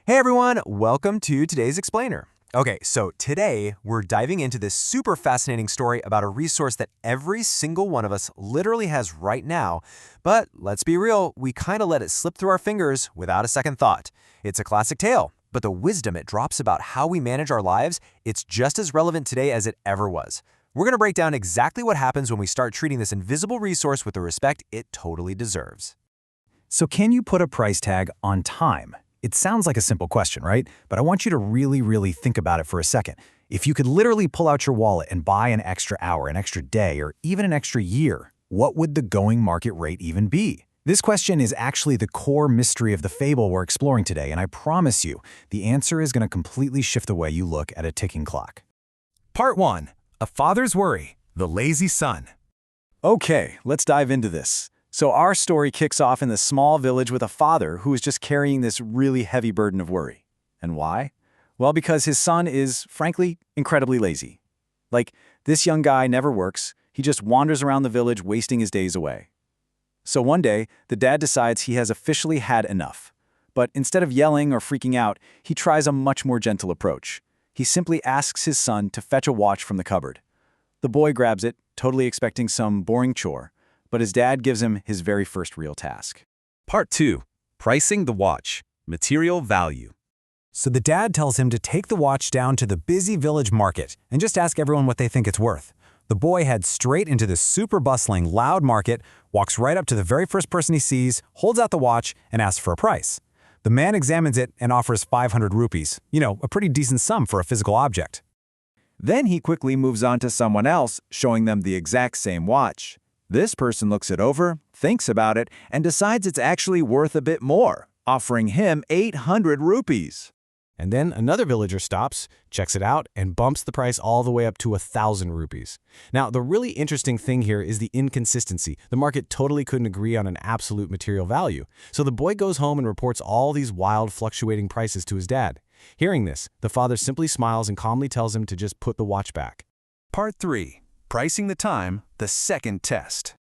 Hey everyone, welcome to today's Explainer. Okay, so today we're diving into this super fascinating story about a resource that every single one of us literally has right now, but let's be real, we kind of let it slip through our fingers without a second thought. It's a classic tale, but the wisdom it drops about how we manage our lives, it's just as relevant today as it ever was. We're going to break down exactly what happens when we start treating this invisible resource with the respect it totally deserves. So can you put a price tag on time? It sounds like a simple question, right? But I want you to really think about it for a second. If you could literally pull out your wallet and buy an extra hour, an extra day, or even an extra year, what would the going market rate even be? This question is actually the core mystery of the fable we're exploring today, and I promise you, the answer is going to completely shift the way you look at a ticking clock. Part 1. A Father's Worry, the Lazy Son. Okay, let's dive into this. So our story kicks off in the small village with a father who is just carrying this really heavy burden of worry. And why? Well, because his son is, frankly, incredibly lazy. Like, this young guy never works, he just wanders around the village wasting his days away. So one day, the dad decides he has officially had enough. But instead of yelling or freaking out, he tries a much more gentle approach. He simply asks his son to fetch a watch from the cupboard. The boy grabs it, totally expecting some boring chore. But his dad gives him his very first real task. Part 2. Pricing the Watch, Material Value. So the dad tells him to take the watch down to the busy village market and just ask everyone what they think it's worth. The boy heads straight into the super bustling, loud market, walks right up to the very first person he sees, holds out the watch, and asks for a price. The man examines it and offers 500 rupees, a pretty decent sum for a physical object. Then he quickly moves on to someone else, showing them the exact same watch. This person looks it over, thinks about it, and decides it's actually worth a bit more, offering him 800 rupees. And then another villager stops, checks it out, and bumps the price all the way up to 1,000 rupees. Now, the really interesting thing here is the inconsistency. The market totally couldn't agree on an absolute material value. So the boy goes home and reports all these wild, fluctuating prices to his dad. Hearing this, the father simply smiles and calmly tells him to just put the watch back. Part 3. Pricing the Time, the Second Test.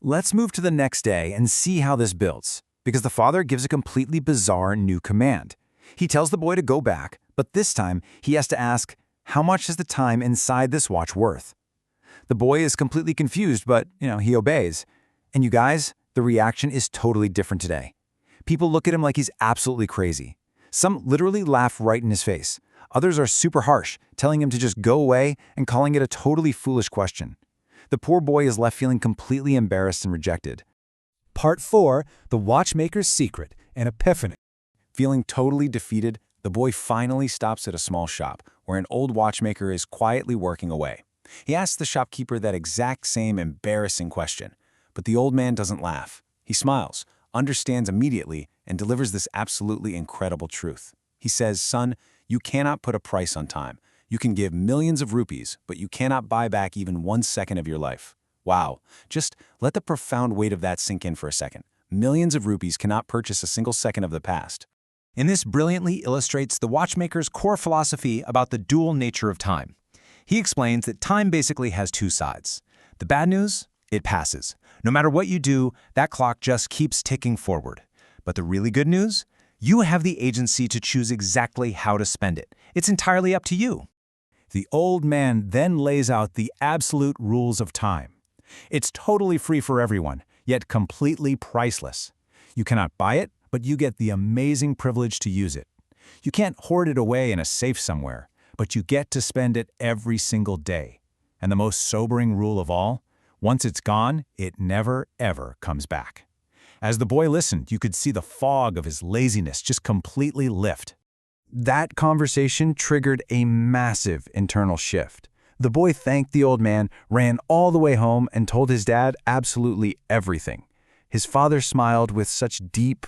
Let's move to the next day and see how this builds, because the father gives a completely bizarre new command. He tells the boy to go back, but this time he has to ask, how much is the time inside this watch worth? The boy is completely confused, but, he obeys. And you guys, the reaction is totally different today. People look at him like he's absolutely crazy. Some literally laugh right in his face. Others are super harsh, telling him to just go away and calling it a totally foolish question. The poor boy is left feeling completely embarrassed and rejected. Part 4. The Watchmaker's Secret, an Epiphany. Feeling totally defeated, the boy finally stops at a small shop where an old watchmaker is quietly working away. He asks the shopkeeper that exact same embarrassing question, but the old man doesn't laugh. He smiles, understands immediately, and delivers this absolutely incredible truth. He says, "Son, you cannot put a price on time. You can give millions of rupees, but you cannot buy back even 1 second of your life." Wow. Just let the profound weight of that sink in for a second. Millions of rupees cannot purchase a single second of the past. And this brilliantly illustrates the watchmaker's core philosophy about the dual nature of time. He explains that time basically has two sides. The bad news? It passes. No matter what you do, that clock just keeps ticking forward. But the really good news? You have the agency to choose exactly how to spend it. It's entirely up to you. The old man then lays out the absolute rules of time. It's totally free for everyone, yet completely priceless. You cannot buy it, but you get the amazing privilege to use it. You can't hoard it away in a safe somewhere, but you get to spend it every single day. And the most sobering rule of all, once it's gone, it never, ever comes back. As the boy listened, you could see the fog of his laziness just completely lift. That conversation triggered a massive internal shift. The boy thanked the old man, ran all the way home, and told his dad absolutely everything. His father smiled with such deep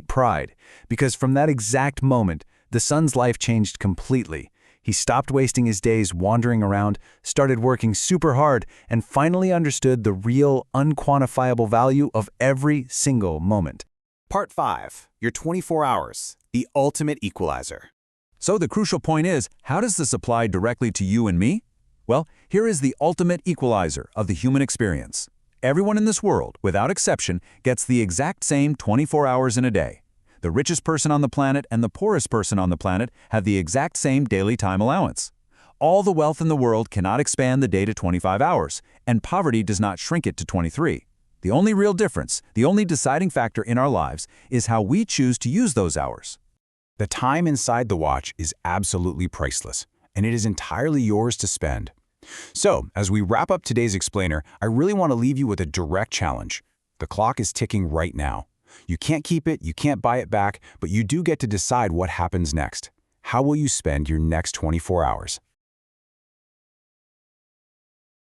pride, because from that exact moment, the son's life changed completely. He stopped wasting his days wandering around, started working super hard, and finally understood the real, unquantifiable value of every single moment. Part 5. Your 24 Hours, the Ultimate Equalizer. So the crucial point is, how does this apply directly to you and me? Well, here is the ultimate equalizer of the human experience. Everyone in this world, without exception, gets the exact same 24 hours in a day. The richest person on the planet and the poorest person on the planet have the exact same daily time allowance. All the wealth in the world cannot expand the day to 25 hours, and poverty does not shrink it to 23. The only real difference, the only deciding factor in our lives, is how we choose to use those hours. The time inside the watch is absolutely priceless, and it is entirely yours to spend. So, as we wrap up today's explainer, I really want to leave you with a direct challenge. The clock is ticking right now. You can't keep it, you can't buy it back, but you do get to decide what happens next. How will you spend your next 24 hours?